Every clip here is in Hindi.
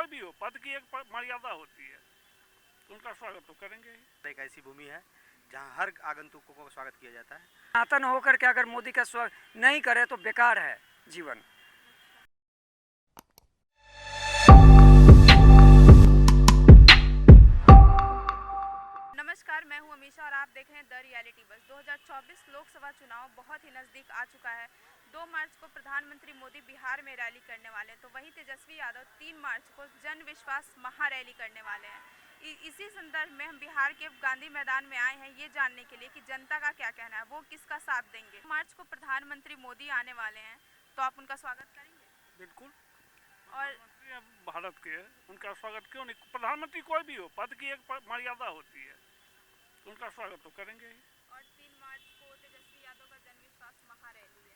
कोई भी हो, पद की एक मर्यादा होती है, उनका स्वागत तो करेंगे ही। एक ऐसी भूमि है जहां हर आगंतुक को स्वागत किया जाता है। सनातन होकर के अगर मोदी का स्वागत नहीं करे तो बेकार है जीवन। नमस्कार, मैं हूं अमीशा और आप देख रहे हैं द रियलिटी बस। 2024 लोकसभा चुनाव बहुत ही नज़दीक आ चुका है। 2 मार्च को प्रधानमंत्री मोदी बिहार में रैली करने वाले हैं, तो वहीं तेजस्वी यादव 3 मार्च को जन विश्वास महारैली करने वाले हैं। इसी संदर्भ में हम बिहार के गांधी मैदान में आए हैं ये जानने के लिए कि जनता का क्या कहना है, वो किसका साथ देंगे। मार्च को प्रधानमंत्री मोदी आने वाले हैं, तो आप उनका स्वागत करेंगे? बिल्कुल। और भारत के, उनका स्वागत क्यों नहीं? प्रधानमंत्री कोई भी हो, पद की एक मर्यादा होती है, उनका स्वागत तो करेंगे ही। और 3 मार्च को तेजस्वी यादव का जन विश्वास महारैली है।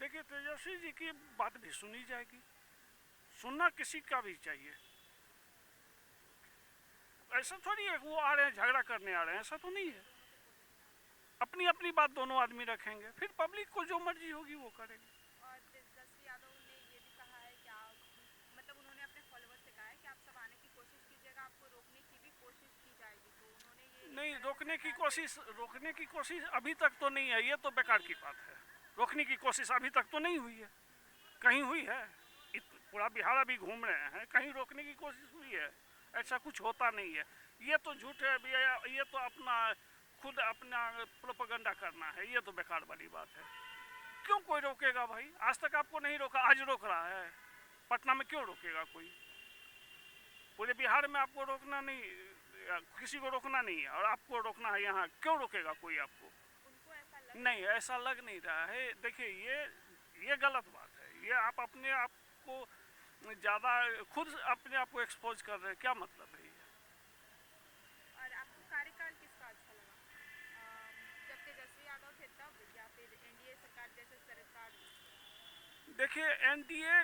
देखिए, तेजस्वी जी की बात भी सुनी जाएगी, सुनना किसी का भी चाहिए। ऐसा थोड़ी है वो आ रहे हैं झगड़ा करने आ रहे हैं, ऐसा तो नहीं है। अपनी अपनी बात दोनों आदमी रखेंगे, फिर पब्लिक को जो मर्जी होगी वो करेंगे। और तेजस्वी यादव ने ये भी कहा है कि मतलब उन्होंने अपने फॉलोअर्स से कहा है कि आप सब आने की कोशिश कीजिएगा, आपको रोकने की भी कोशिश की जाएगी। तो उन्होंने ये नहीं, रोकने की कोशिश अभी तक तो नहीं है, ये तो बेकार की बात है। रोकने की कोशिश अभी तक तो नहीं हुई है। कहीं हुई है? पूरा बिहार अभी घूम रहे हैं, कहीं रोकने की कोशिश हुई है? ऐसा कुछ होता नहीं है। ये तो झूठ है, ये तो खुद अपना प्रोपेगेंडा करना है, ये तो बेकार वाली बात है। क्यों कोई रोकेगा भाई? आज तक आपको नहीं रोका, आज रोक रहा है। पटना में क्यों रोकेगा कोई? पूरे बिहार में आपको रोकना नहीं, किसी को रोकना नहीं है, और आपको रोकना है यहाँ, क्यों रोकेगा कोई आपको? उनको ऐसा नहीं, ऐसा लग नहीं रहा है। देखिए, ये गलत बात है। ये आप अपने आप को ज़्यादा खुद अपने आप को एक्सपोज कर रहे हैं, क्या मतलब है ये? और आपको कार्यकाल किसका अच्छा लगा, जब तेजस्वी यादव थे तब, या फिर एनडीए सरकार जैसे सरकार? देखिए, एनडीए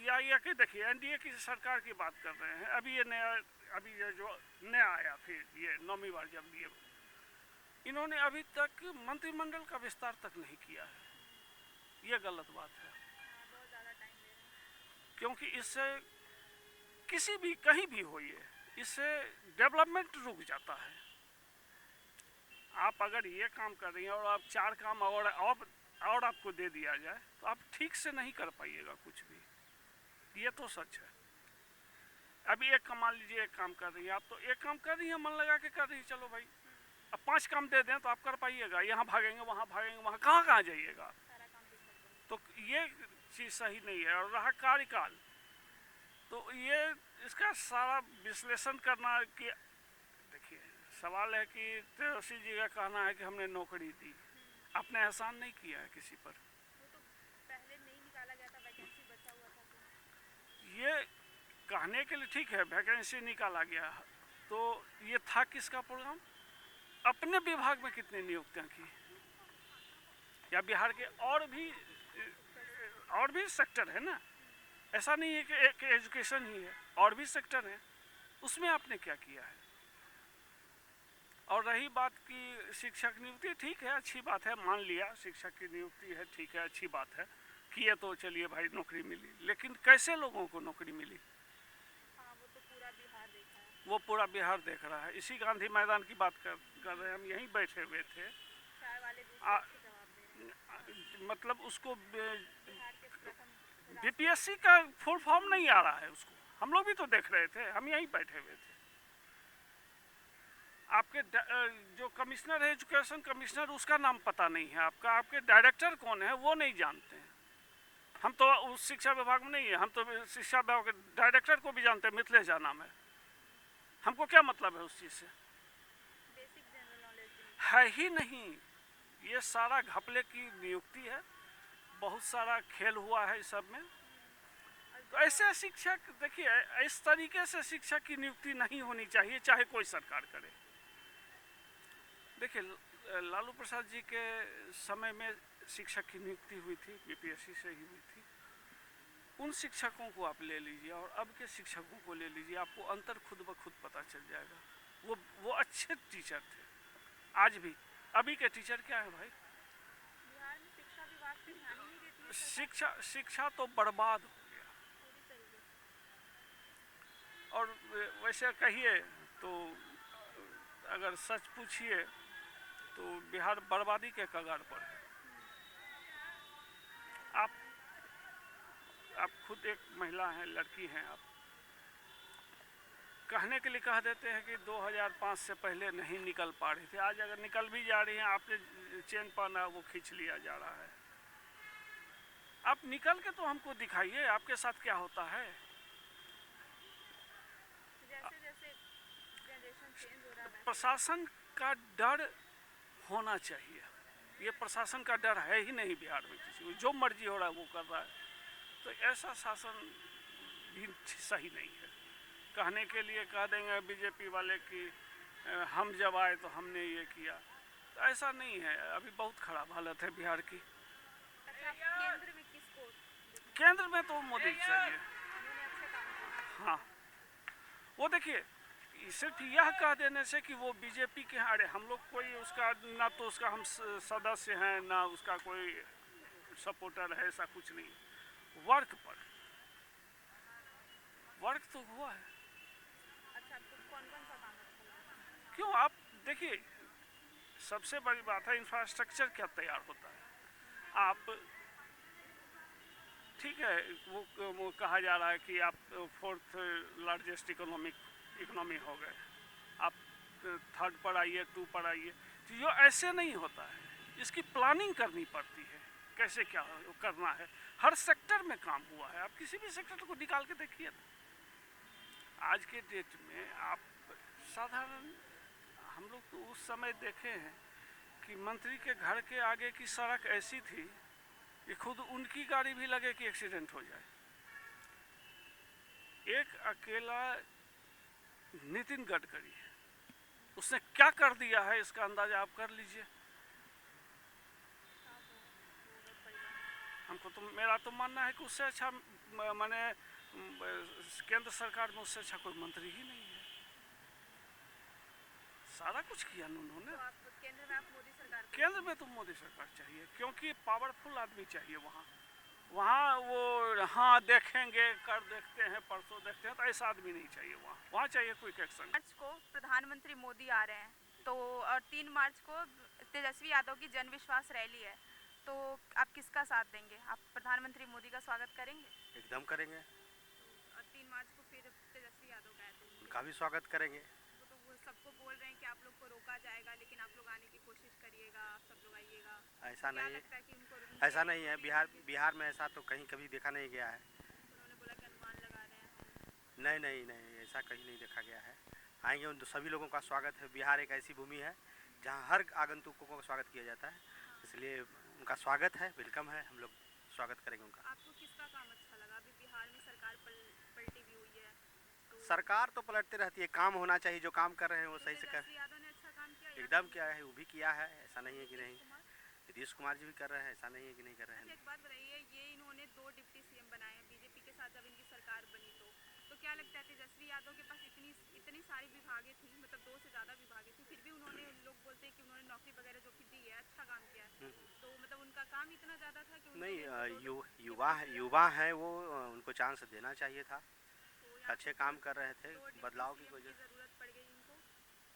या कि देखिए, एनडीए की सरकार की बात कर रहे हैं। अभी ये जो नया आया, फिर ये 9वीं बार जब ये इन्होंने अभी तक मंत्रिमंडल का विस्तार तक नहीं किया है। ये गलत बात है, बहुत ज़्यादा टाइम ले रहे हैं। क्योंकि इससे किसी भी कहीं भी हो, इससे डेवलपमेंट रुक जाता है। आप अगर ये काम कर रही हैं और आप 4 काम और आपको दे दिया जाए, तो आप ठीक से नहीं कर पाइएगा कुछ भी। ये तो सच है। अभी एक मान लीजिए, एक काम कर रही है आप, तो एक काम कर रही है, मन लगा के कर रही है, चलो भाई। अब 5 काम दे दें तो आप कर पाइएगा? यहाँ भागेंगे, वहाँ कहाँ जाइएगा? तो ये चीज़ सही नहीं है। और रहा कार्यकाल, तो ये इसका सारा विश्लेषण करना कि देखिए, सवाल है कि तेजस्वी जी का कहना है कि हमने नौकरी दी, आपने एहसान नहीं किया है किसी पर। वो तो पहले नहीं निकाला गया था, वैकेंसी बचा हुआ था। ये कहने के लिए ठीक है, वैकेंसी निकाला गया, तो ये था किसका प्रोग्राम? अपने विभाग में कितनी नियुक्तियां की? या बिहार के और भी सेक्टर है ना, ऐसा नहीं है कि एक एजुकेशन ही है, और भी सेक्टर है, उसमें आपने क्या किया है? और रही बात की शिक्षक नियुक्ति, ठीक है, अच्छी बात है, मान लिया शिक्षक की नियुक्ति है, ठीक है, अच्छी बात है कि ये तो चलिए भाई नौकरी मिली, लेकिन कैसे लोगों को नौकरी मिली? हाँ, वो तो पूरा बिहार देखा है। वो पूरा बिहार देख रहा है। इसी गांधी मैदान की बात कर रहे हैं, हम यहीं बैठे हुए थे। चाय वाले दूसरे अच्छे जवाब दे रहे हैं। मतलब उसको बिहार के प्रथम बीपीएससी का फुल फॉर्म नहीं आ रहा है उसको, हम लोग भी तो देख रहे थे, हम यहीं बैठे हुए थे। आपके जो कमिश्नर है, एजुकेशन कमिश्नर, उसका नाम पता नहीं है आपका, आपके डायरेक्टर कौन है वो नहीं जानते हैं। हम तो उस शिक्षा विभाग में नहीं है, हम तो शिक्षा विभाग के डायरेक्टर को भी जानते हैं, मिथिलेश झा नाम है। हमको क्या मतलब है उस चीज़ से? बेसिक जनरल नॉलेज है ही नहीं। ये सारा घपले की नियुक्ति है, बहुत सारा खेल हुआ है इस सब में। तो ऐसे शिक्षक, देखिए, इस तरीके से शिक्षक की नियुक्ति नहीं होनी चाहिए, चाहे कोई सरकार करे। देखिए, लालू प्रसाद जी के समय में शिक्षक की नियुक्ति हुई थी, बीपीएससी से ही हुई थी। उन शिक्षकों को आप ले लीजिए और अब के शिक्षकों को ले लीजिए, आपको अंतर खुद ब खुद पता चल जाएगा। वो अच्छे टीचर थे, आज भी। अभी के टीचर क्या है भाई? बिहार में शिक्षा विभाग पे ध्यान ही नहीं देती है सरकार। शिक्षा तो बर्बाद हो गया। पूरी तरीके से और वैसे कहिए तो अगर सच पूछिए तो बिहार बर्बादी के कगार पर है। आप खुद एक महिला हैं, लड़की हैं, आप कहने के लिए कह देते हैं कि 2005 से पहले नहीं निकल पा रही थी, आज अगर निकल भी जा रही हैं आपने चेन पाना वो खींच लिया जा रहा है। आप निकल के तो हमको दिखाइए आपके साथ क्या होता है। जैसे जैसे जनरेशन चेंज हो रहा है प्रशासन का डर होना चाहिए। ये प्रशासन का डर है ही नहीं बिहार में, किसी को जो मर्जी हो रहा है वो कर रहा है। तो ऐसा शासन भी सही नहीं है। कहने के लिए कह देंगे बीजेपी वाले कि हम जब आए तो हमने ये किया, तो ऐसा नहीं है। अभी बहुत खराब हालत है बिहार की। अच्छा, केंद्र में किसको? केंद्र में तो मोदी चाहिए। उन्होंने अच्छा काम किया। हाँ, वो देखिए सिर्फ यह कह देने से कि वो बीजेपी के हैं, अरे हम लोग कोई उसका ना तो उसका हम सदस्य हैं ना उसका कोई सपोर्टर है, ऐसा कुछ नहीं। वर्क पर वर्क तो हुआ है। अच्छा, आपको कौन कौन सा काम अच्छा लगा? क्यों, आप देखिए सबसे बड़ी बात है इंफ्रास्ट्रक्चर क्या तैयार होता है। आप ठीक है, वो कहा जा रहा है कि आप 4th लार्जेस्ट इकोनॉमी हो गए, आप 3rd पर आइए, 2 पर आइए। तो ये ऐसे नहीं होता है, इसकी प्लानिंग करनी पड़ती है, कैसे क्या करना है। हर सेक्टर में काम हुआ है, आप किसी भी सेक्टर को निकाल के देखिए। आज के डेट में आप साधारण हम लोग तो उस समय देखे हैं कि मंत्री के घर के आगे की सड़क ऐसी थी कि खुद उनकी गाड़ी भी लगे कि एक्सीडेंट हो जाए। एक अकेला नितिन गडकरी है, उसने क्या कर दिया है इसका अंदाजा आप कर लीजिए। हमको तो मेरा तो मानना है कि उससे अच्छा माने केंद्र सरकार में उससे अच्छा कोई मंत्री ही नहीं है। सारा कुछ किया उन्होंने। तो आप केंद्र में आप मोदी सरकार को- केंद्र में तो मोदी सरकार चाहिए, क्योंकि पावरफुल आदमी चाहिए वहाँ वो हाँ देखेंगे, कर देखते हैं, परसों देखते हैं, तो ऐसा आदमी नहीं चाहिए वहाँ चाहिए क्विक एक्शन। मार्च को प्रधानमंत्री मोदी आ रहे हैं, तो और 3 मार्च को तेजस्वी यादव की जन विश्वास रैली है, तो आप किसका साथ देंगे? आप प्रधानमंत्री मोदी का स्वागत करेंगे? एकदम करेंगे, और 3 मार्च को फिर तेजस्वी यादव का है, तो उनका भी स्वागत करेंगे। तो वो सबको बोल रहे हैं कि आप लोग को रोका जाएगा, लेकिन आप लोग आने की कोशिश करिएगा, आप सब लोग आइएगा। ऐसा क्या नहीं, लगता है कि उनको ऐसा नहीं है। बिहार में ऐसा तो कहीं कभी देखा नहीं गया है। उन्होंने बोला कि अनुमान लगा रहे हैं। नहीं नहीं नहीं, ऐसा कहीं नहीं देखा गया है। आएंगे, उन सभी लोगों का स्वागत है। बिहार एक ऐसी भूमि है जहाँ हर आगंतुकों का स्वागत किया जाता है, इसलिए उनका स्वागत है, वेलकम है। हम लोग स्वागत करेंगे उनका। आपको किसका काम अच्छा लगा? अभी बिहार में सरकार पलटी भी हुई है, तो सरकार तो पलटते रहती है, काम होना चाहिए। जो काम कर रहे हैं वो सही से कर, तेजस्वी यादव ने अच्छा काम किया या एकदम किया है, वो भी किया है। ऐसा नहीं है कि नहीं। कुमार? नीतीश कुमार जी भी कर रहे हैं, ऐसा नहीं है कि नहीं कर रहे अच्छा, हैं। एक बात बताइए, ये इन्होंने 2 डिप्टी सीएम बनाए हैं बीजेपी के साथ जब इनकी सरकार बनी, तो क्या लगता है तेजस्वी यादव के पास इतनी सारी विभागें थी, मतलब 2 से ज़्यादा विभागें थी, फिर भी उन्होंने, लोग बोलते हैं कि उन्होंने नौकरी वगैरह जो भी दी है अच्छा काम किया है, तो मतलब उनका काम इतना ज़्यादा था कि उनको नहीं, दो- युवा हैं वो, उनको चांस देना चाहिए था। तो यहाँ अच्छे काम कर रहे थे, 2 डिप्टी बदलाव की सीएम कोई ज़रूरत पड़ गई इनको।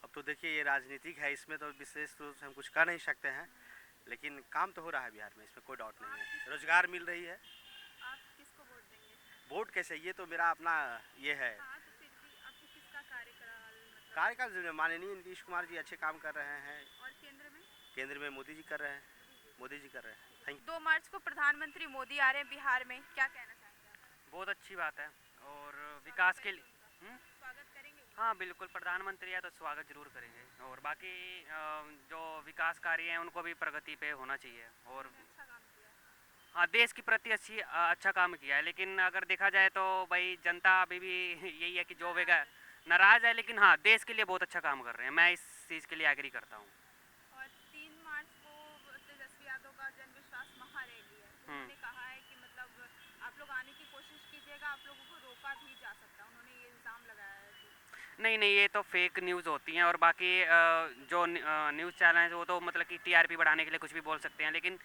अब तो देखिए ये राजनीतिक है, इसमें तो विशेष रूप से हम कुछ कर नहीं सकते हैं, लेकिन काम तो हो रहा है बिहार में, इसमें कोई डाउट नहीं है। रोजगार मिल रही है। आप किसको वोट देंगे? वोट कैसे, ये तो मेरा अपना ये है हाँ, तो फिर भी आपको किसका कार्यकाल, मतलब कार्यकाल। माननीय नीतीश कुमार जी अच्छे काम कर रहे हैं। और केंद्र में? केंद्र में मोदी जी कर रहे हैं, मोदी जी कर रहे हैं। थैंक 2 मार्च को प्रधानमंत्री मोदी आ रहे हैं बिहार में, क्या कहना चाहेंगे आप? बहुत अच्छी बात है और विकास के लिए स्वागत करेंगे? हाँ बिल्कुल, प्रधानमंत्री है तो स्वागत जरूर करेंगे। और बाकी जो विकास कार्य हैं उनको भी प्रगति पे होना चाहिए। और अच्छा काम किया है। हाँ, देश के प्रति अच्छा काम किया है, लेकिन अगर देखा जाए तो भाई जनता अभी भी यही है कि जो वेगा नाराज़ है, लेकिन हाँ देश के लिए बहुत अच्छा काम कर रहे हैं। मैं इस चीज़ के लिए एग्री करता हूँ। और 3 मार्च को तेजस्वी यादव का जन विश्वास महारैली है, तो उन्होंने कहा है कि मतलब आप लोग आने की कोशिश कीजिएगा, आप लोगों को रोका भी जा सकता है, उन्होंने ये इल्ज़ाम लगाया है कि नहीं नहीं, ये तो फेक न्यूज़ होती हैं। और बाकी जो न्यूज़ चैनल हैं वो तो मतलब कि टीआरपी बढ़ाने के लिए कुछ भी बोल सकते हैं, लेकिन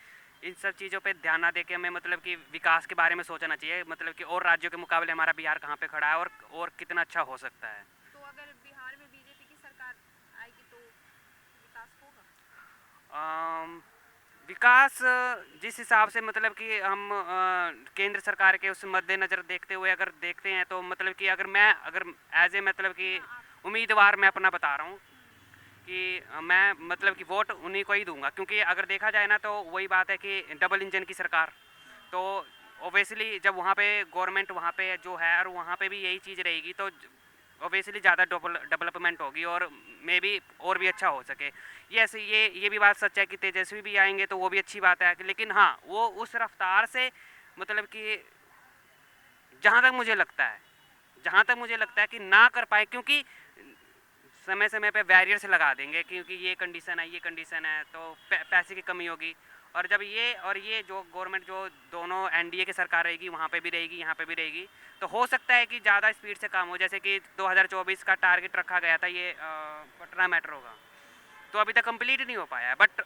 इन सब चीज़ों पे ध्यान ना देके हमें मतलब कि विकास के बारे में सोचना चाहिए, मतलब कि और राज्यों के मुकाबले हमारा बिहार कहाँ पे खड़ा है और कितना अच्छा हो सकता है। तो अगर बिहार में बीजेपी की सरकार आएगी तो विकास होगा? विकास जिस हिसाब से मतलब कि हम केंद्र सरकार के उस मद्देनज़र देखते हुए अगर देखते हैं तो मतलब कि अगर एज ए मतलब कि उम्मीदवार मैं अपना बता रहा हूँ कि मैं मतलब कि वोट उन्हीं को ही दूंगा, क्योंकि अगर देखा जाए ना तो वही बात है कि डबल इंजन की सरकार, तो ओबियसली जब वहाँ पे गवर्नमेंट वहाँ पे जो है और वहाँ पे भी यही चीज़ रहेगी तो ओबियसली ज़्यादा डेवलपमेंट होगी और मे बी और भी अच्छा हो सके। यस, ये भी बात सच है कि तेजस्वी भी आएंगे तो वो भी अच्छी बात है, लेकिन हाँ वो उस रफ्तार से मतलब कि जहाँ तक मुझे लगता है कि ना कर पाए, क्योंकि समय समय पे बैरियर्स लगा देंगे क्योंकि ये कंडीशन है तो पैसे की कमी होगी। और जब ये जो गवर्नमेंट जो दोनों एनडीए की सरकार रहेगी वहाँ पे भी रहेगी यहाँ पे भी रहेगी, तो हो सकता है कि ज़्यादा स्पीड से काम हो, जैसे कि 2024 का टारगेट रखा गया था ये पटना मेट्रो का, तो अभी तक कंप्लीट नहीं हो पाया है, बट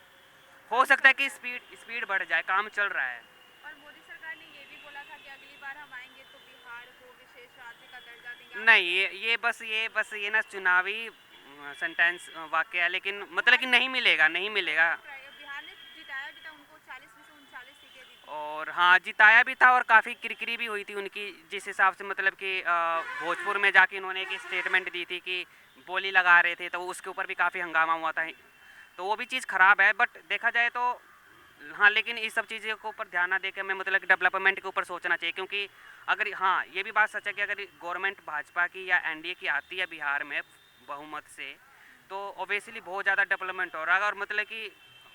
हो सकता है कि स्पीड बढ़ जाए, काम चल रहा है। और मोदी सरकार ने ये भी बोला था कि अगली बार हम आएंगे तो बिहार को विशेष राज्य का दर्जा देंगे। नहीं, ये ना चुनावी सेंटेंस वाक्य है, लेकिन मतलब कि नहीं मिलेगा बिहार ने जिताया उनको 40 में से 39 सीटें दी थी। और हाँ जिताया भी था और काफ़ी किरकिरी भी हुई थी उनकी, जिस हिसाब से मतलब कि भोजपुर में जाके इन्होंने एक स्टेटमेंट दी थी कि बोली लगा रहे थे, तो उसके ऊपर भी काफ़ी हंगामा हुआ था, तो वो भी चीज़ ख़राब है। बट देखा जाए तो हाँ, लेकिन इस सब चीज़ों के ऊपर ध्यान ना देकर हमें मतलब कि डेवलपमेंट के ऊपर सोचना चाहिए, क्योंकि अगर हाँ ये भी बात सच है कि अगर गवर्नमेंट भाजपा की या एनडीए की आती है बिहार में बहुमत से, तो ओबियसली बहुत ज़्यादा डेवलपमेंट हो रहा है और मतलब कि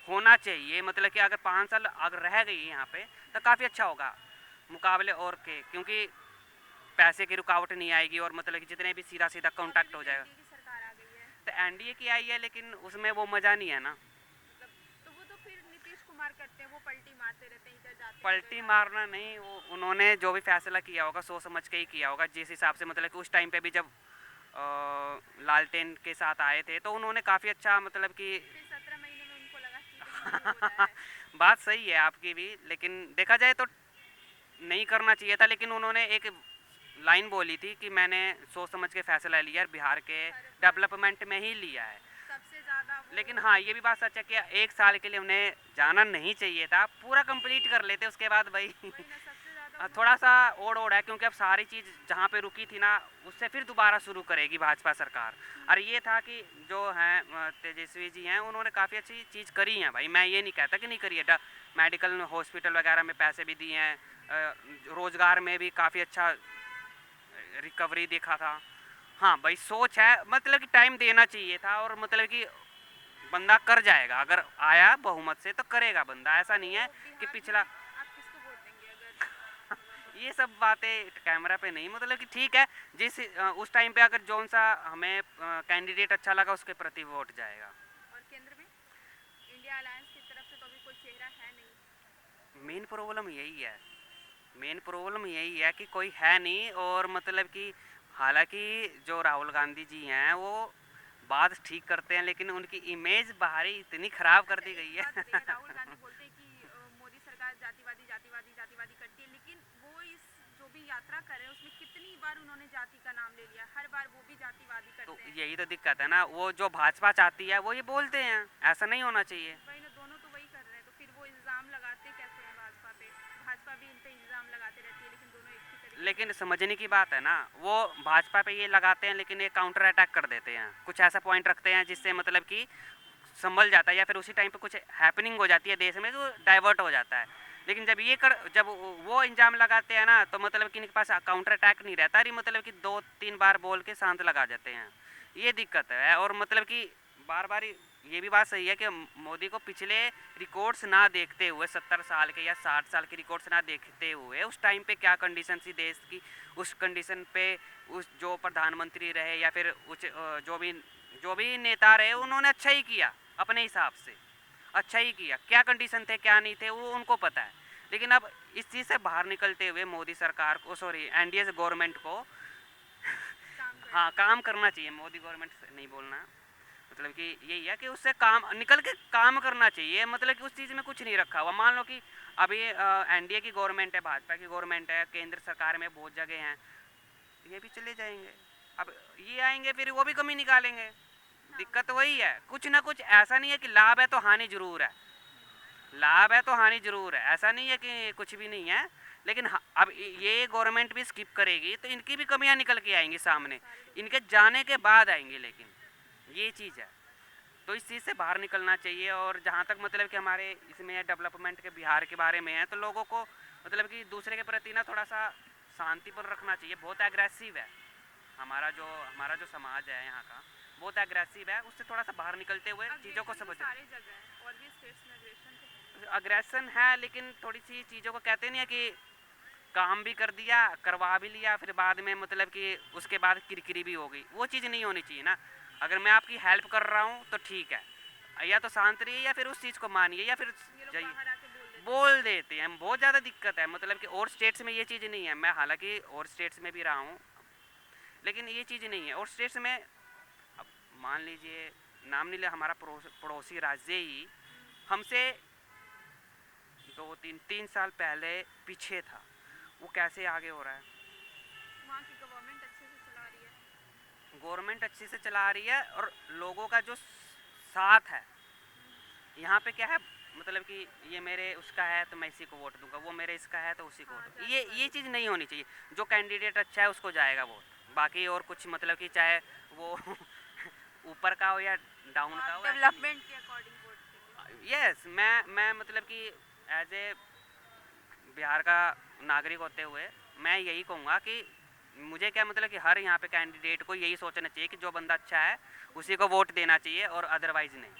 होना चाहिए, मतलब कि अगर 5 साल अगर रह गई यहाँ पे तो काफ़ी अच्छा होगा मुकाबले और के, क्योंकि पैसे की रुकावट नहीं आएगी और मतलब कि जितने भी सीधा सीधा कॉन्टैक्ट हो जाएगा। एनडीए की सरकार आ गई है तो एनडीए की आई है लेकिन उसमें वो मज़ा नहीं है ना, मतलब, तो वो तो फिर नीतीश कुमार करते हैं, वो पलटी मारते रहते हैं, इधर जाते हैं, पलटी उधर मारना नहीं, वो उन्होंने जो भी फैसला किया होगा सोच समझ के ही किया होगा, जिस हिसाब से मतलब कि उस टाइम पे भी जब लालटेन के साथ आए थे तो उन्होंने काफ़ी अच्छा मतलब कि जाते हैं। फिर 17 महीने में उनको लगा कि कहीं ये हो रहा है। बात सही है आपकी भी, लेकिन देखा जाए तो नहीं करना चाहिए था, लेकिन उन्होंने एक लाइन बोली थी कि मैंने सोच समझ के फैसला लिया और बिहार के डेवलपमेंट में ही लिया है। सबसे ज़्यादा वो लेकिन हाँ ये भी बात सच है कि 1 साल के लिए उन्हें जाना नहीं चाहिए था, पूरा कंप्लीट कर लेते उसके बाद भाई वही ना, सबसे ज़्यादा थोड़ा सा ओड़ है, क्योंकि अब सारी चीज़ जहाँ पे रुकी थी ना उससे फिर दोबारा शुरू करेगी भाजपा सरकार। और ये था कि जो हैं तेजस्वी जी हैं उन्होंने काफ़ी अच्छी चीज़ करी है भाई, मैं ये नहीं कहता कि नहीं करी है, मेडिकल हॉस्पिटल वगैरह में पैसे भी दिए हैं, रोज़गार में भी काफ़ी अच्छा रिकवरी देखा था। हाँ भाई सोच है, मतलब कि टाइम देना चाहिए था और मतलब कि बंदा कर जाएगा, अगर आया बहुमत से तो करेगा बंदा, ऐसा नहीं है कि बिहार पिछला में आप किसको वोट देंगे अगर ये सब बातें कैमरा पे नहीं, मतलब कि ठीक है उस टाइम पे अगर जौन सा हमें कैंडिडेट अच्छा लगा उसके प्रति वोट जाएगा। और केंद्र में इंडिया अलायंस की तरफ से तो अभी कोई चेहरा है नहीं। मेन प्रॉब्लम यही है कि कोई है नहीं, और मतलब कि हालांकि जो राहुल गांधी जी हैं वो बात ठीक करते हैं लेकिन उनकी इमेज बाहरी इतनी ख़राब कर दी गई बात सही है, है राहुल गांधी बोलते हैं कि मोदी सरकार जातिवादी करती है, लेकिन वो इस जो भी यात्रा कर रहे हैं उसमें कितनी बार उन्होंने जाति का नाम ले लिया, हर बार वो भी जातिवादी तो करते हैं। यही तो दिक्कत है ना, वो जो भाजपा चाहती है वो ये बोलते हैं, ऐसा नहीं होना चाहिए। वही ना, दोनों तो वही कर रहे हैं, तो फिर वो इल्ज़ाम लगाते कैसे हैं भाजपा पे? भाजपा भी इन पे इल्ज़ाम लगाते रहती है, लेकिन दोनों एक ही तरीके लेकिन समझने की बात है ना, वो भाजपा पे ये लगाते हैं लेकिन ये काउंटर अटैक कर देते हैं, कुछ ऐसा पॉइंट रखते हैं जिससे मतलब कि संभल जाता है या फिर उसी टाइम पे कुछ हैपनिंग हो जाती है देश में तो डाइवर्ट हो जाता है। लेकिन जब वो इंजाम लगाते हैं ना तो मतलब कि इनके पास काउंटर अटैक नहीं रहता, अरे मतलब कि 2-3 बार बोल के शांत लगा जाते हैं, ये दिक्कत है। और मतलब कि बार बार ये भी बात सही है कि मोदी को पिछले रिकॉर्ड्स ना देखते हुए 70 साल के या 60 साल के रिकॉर्ड्स ना देखते हुए उस टाइम पे क्या कंडीशन थी देश की, उस कंडीशन पे उस जो प्रधानमंत्री रहे या फिर जो भी नेता रहे उन्होंने अच्छा ही किया, अपने हिसाब से अच्छा ही किया, क्या कंडीशन थे क्या नहीं थे वो उनको पता है। लेकिन अब इस चीज़ से बाहर निकलते हुए मोदी सरकार को एनडीए गवर्नमेंट को काम कर हाँ काम करना चाहिए, मोदी गवर्नमेंट से नहीं बोलना, मतलब कि यही है कि उससे काम निकल के काम करना चाहिए, मतलब कि उस चीज़ में कुछ नहीं रखा हुआ। मान लो कि अभी एनडीए की गवर्नमेंट है, भाजपा की गवर्नमेंट है, केंद्र सरकार में बहुत जगह हैं, ये भी चले जाएंगे। अब ये आएंगे फिर वो भी कमी निकालेंगे। दिक्कत वही है, कुछ ना कुछ ऐसा नहीं है कि लाभ है तो हानि जरूर है, लाभ है तो हानि जरूर है, ऐसा नहीं है कि कुछ भी नहीं है। लेकिन अब ये गवर्नमेंट भी स्किप करेगी तो इनकी भी कमियां निकल के आएंगी सामने, इनके जाने के बाद आएंगी। लेकिन ये चीज़ है, तो इस चीज़ से बाहर निकलना चाहिए। और जहाँ तक मतलब कि हमारे इसमें डेवलपमेंट के बिहार के बारे में है, तो लोगों को मतलब कि दूसरे के प्रति ना थोड़ा सा शांतिपूर्ण रखना चाहिए। बहुत एग्रेसिव है हमारा जो समाज है यहाँ का, बहुत एग्रेसिव है। उससे थोड़ा सा बाहर निकलते हुए चीज़ों को समझ, सारी जगह है और भी स्टेट्स में अग्रेशन अग्रेशन है, लेकिन थोड़ी सी चीज़ों को कहते नहीं है कि काम भी कर दिया, करवा भी लिया, फिर बाद में मतलब कि उसके बाद किरकिरी भी हो गई। वो चीज़ नहीं होनी चाहिए ना। अगर मैं आपकी हेल्प कर रहा हूँ तो ठीक है, या तो शांत रहिए या फिर उस चीज़ को मानिए या फिर जाइए। बाहर आके बोल देते हैं, बहुत ज़्यादा दिक्कत है। मतलब कि और स्टेट्स में ये चीज़ नहीं है। मैं हालांकि और स्टेट्स में भी रहा हूँ, लेकिन ये चीज़ नहीं है। और स्टेट्स में अब मान लीजिए, नाम नहीं ले, हमारा पड़ोसी राज्य ही हमसे 2-3 साल पहले पीछे था, वो कैसे आगे हो रहा है। वहाँ की गवर्नमेंट अच्छे से चला रही है, गवर्नमेंट अच्छे से चला रही है और लोगों का जो साथ है। यहाँ पे क्या है, मतलब कि ये मेरे उसका है तो मैं इसी को वोट दूंगा, वो मेरे इसका है तो उसी को वोट दूंगा। ये चीज़ नहीं होनी चाहिए। जो कैंडिडेट अच्छा है उसको जाएगा वोट, बाकी और कुछ मतलब कि चाहे वो ऊपर का हो या डाउन का हो। डेवलपमेंट के अकॉर्डिंग वोट देंगे। यस, मैं मतलब कि एज ए बिहार का नागरिक होते हुए मैं यही कहूँगा कि मुझे क्या मतलब कि हर यहाँ पे कैंडिडेट को यही सोचना चाहिए कि जो बंदा अच्छा है उसी को वोट देना चाहिए और अदरवाइज नहीं।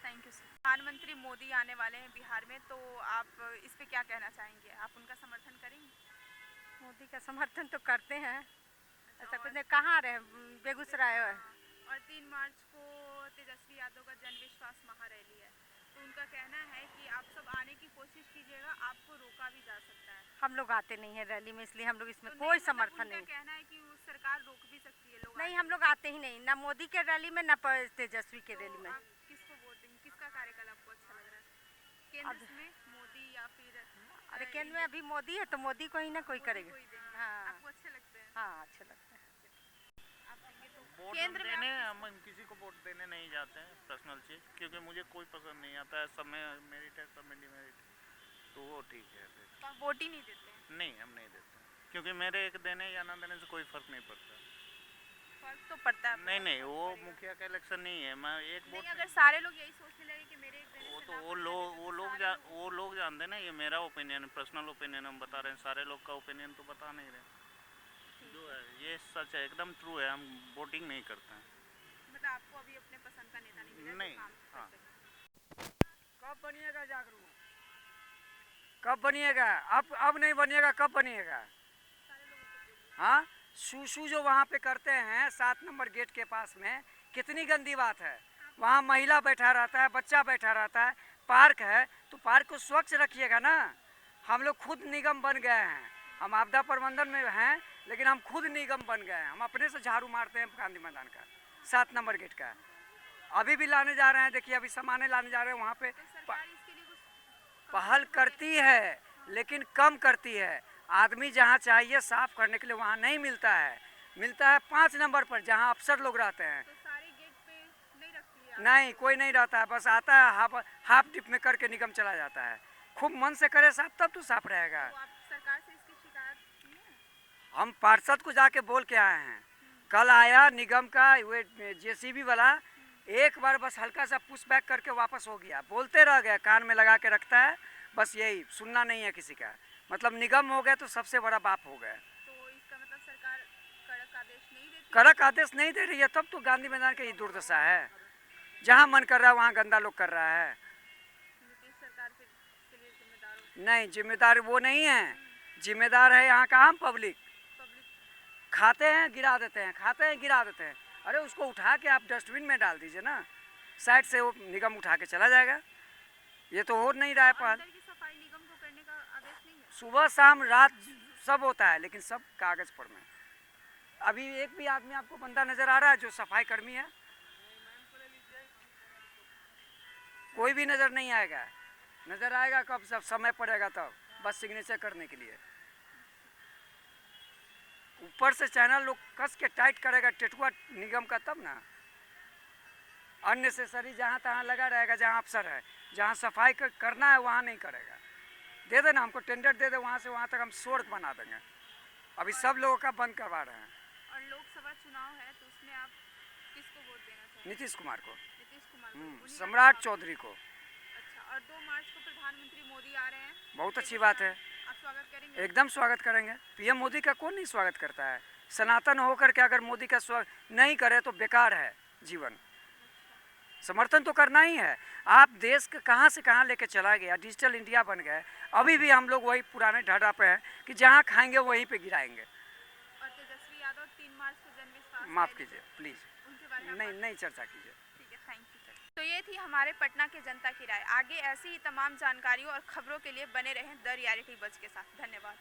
Thank you sir. प्रधानमंत्री मोदी आने वाले हैं बिहार में, तो आप इस पे क्या कहना चाहेंगे? आप उनका समर्थन करेंगे? मोदी का समर्थन तो करते हैं, ऐसा कुछ नहीं। कहाँ रहे, बेगूसराय है। और 3 मार्च को तेजस्वी यादव का जन विश्वास महारैली है, तो उनका कहना है कि आप सब आने की कोशिश कीजिएगा, आपको रोका भी जा सकता है। हम लोग आते नहीं है रैली में, इसलिए हम लोग इसमें तो कोई नहीं, मतलब समर्थन उनका नहीं। कहना है कि वो सरकार रोक भी सकती है लोग नहीं, आने हम लोग आते ही नहीं, ना मोदी के रैली में ना तेजस्वी के से। रैली तो में। आप किसको वोट देंगे? किसका कार्यकाल आपको अच्छा लग रहा है? केंद्र में मोदी या फिर अरे केंद्र में अभी मोदी है तो मोदी को ही ना कोई करेगा। कोई देंगे? हाँ आपको अच्छे लगते हैं? हाँ, अच्छे लगते हैं। आप देंगे तो वोट केंद्र में देने आप हम किसी को वोट देने नहीं जाते हैं, पर्सनल चीज़, क्योंकि मुझे कोई पसंद नहीं आता है। सब में मेरिट है, सब में डिमेरिट है, तो वो ठीक है फिर। तो आप वोट ही नहीं देते हैं? नहीं, हम नहीं देते, क्योंकि मेरे एक देने या ना देने से कोई फर्क नहीं पड़ता। फर्क तो पड़ता है। नहीं नहीं, वो मुखिया का इलेक्शन नहीं है। मैं एक नहीं, वोट अगर सारे लोग यही सोचने लगे कि मेरे एक देने वो से तो लाभ वो मिलेगा, लोग तो वो लोग सारे जा लोग- वो लोग जानते हैं ना। ये मेरा ओपिनियन है, पर्सनल ओपिनियन हम बता रहे हैं। सारे लोग का ओपिनियन तो बता नहीं रहे। जो है ये सच है, एकदम ट्रू है। हम वोटिंग नहीं करते हैं। मतलब आपको अभी अपने पसंद का नेता नहीं मिला जो नहीं, काम कर हाँ। सके। कब बनिएगा जागरूक? कब बनिएगा? अब नहीं बनिएगा, कब बनिएगा? हाँ, सुसु जो वहाँ पे करते हैं 7 नंबर गेट के पास में, कितनी गंदी बात है। वहाँ महिला बैठा रहता है, बच्चा बैठा रहता है, पार्क है तो पार्क को स्वच्छ रखिएगा ना। हम लोग खुद निगम बन गए हैं, हम आपदा प्रबंधन में हैं, लेकिन हम खुद निगम बन गए हैं। हम अपने से झाड़ू मारते हैं गांधी मैदान का 7 नंबर गेट का। अभी भी लाने जा रहे हैं, देखिए अभी सामाने लाने जा रहे हैं वहाँ पे। तो सरकार इसके लिए कुछ पहल करती है लेकिन कम करती है। आदमी जहाँ चाहिए साफ करने के लिए वहाँ नहीं मिलता है, मिलता है 5 नंबर पर जहाँ अफसर लोग रहते हैं। तो सारे गेट पे नहीं रखती है? नहीं, कोई नहीं रहता है, बस आता है हाफ डिप में करके निगम चला जाता है। खूब मन से करे साफ, तब तो साफ रहेगा। तो आप सरकार से इसकी शिकायत की है? हम पार्षद को जाके बोल के आए हैं। कल आया निगम का वो जेसीबी वाला, एक बार बस हल्का सा पुश बैक करके वापस हो गया। बोलते रह गए, कान में लगा के रखता है, बस यही, सुनना नहीं है किसी का। मतलब निगम हो गए तो सबसे बड़ा बाप हो गए। तो इसका मतलब सरकार कड़क आदेश नहीं देती? कड़क आदेश नहीं दे रही है, तब तो गांधी मैदान की दुर्दशा है। जहाँ मन कर रहा है वहाँ गंदा लोग कर रहा है। नीतीश सरकार फिर इसके लिए जिम्मेदार हो? नहीं, जिम्मेदार वो नहीं है, जिम्मेदार है यहाँ का आम पब्लिक। पब्लिक खाते हैं गिरा देते हैं, खाते हैं गिरा देते हैं। अरे उसको उठा के आप डस्टबिन में डाल दीजिए ना, साइड से वो निगम उठा के चला जाएगा। ये तो हो नहीं रहा है पहल। अंदर की सफाई निगम को करने का आदेश नहीं है? सुबह शाम रात सब होता है, लेकिन सब कागज पर में। अभी एक भी आदमी आपको बंदा नजर आ रहा है जो सफाई कर्मी है? कोई भी नज़र नहीं आएगा। नज़र आएगा कब, जब समय पड़ेगा तब, बस सिग्नेचर करने के लिए। ऊपर से चैनल लोग कस के टाइट करेगा टेटुआ निगम का, तब ना। अननेसेसरी जहाँ तहाँ लगा रहेगा, जहाँ अफसर है, जहाँ सफाई करना है वहाँ नहीं करेगा। दे देना हमको टेंडर दे दे, वहाँ से वहाँ तक हम सड़क बना देंगे। अभी सब लोगों का बंद करवा रहे हैं। और लोकसभा चुनाव है तो उसमें आप किसको वोट देना चाहेंगे? नीतीश कुमार को, नीतीश कुमार को। उन्हीं का सम्राट नाम- चौधरी को। अच्छा, और 2 मार्च को प्रधानमंत्री मोदी आ रहे हैं, बहुत अच्छी बात है, आप स्वागत करेंगे? एकदम स्वागत करेंगे। पीएम मोदी का कौन नहीं स्वागत करता है? सनातन होकर के अगर मोदी का स्वागत नहीं करे तो बेकार है जीवन। समर्थन तो करना ही है। आप देश के कहाँ से कहाँ लेके चला गया, डिजिटल इंडिया बन गए। अभी भी हम लोग वही पुराने ढाडा पे हैं कि जहाँ खाएंगे वहीं पे गिराएंगे। और तेजस्वी यादव 3 मार्च को जन विश्वास माफ़ रैली- कीजिए प्लीज़, उनके बारे में आप नहीं चर्चा कीजिए। ठीक है, थैंक यू। तो ये थी हमारे पटना के जनता की राय। आगे ऐसी ही तमाम जानकारियों और खबरों के लिए बने रहें द रियलिटी बज़ के साथ। धन्यवाद।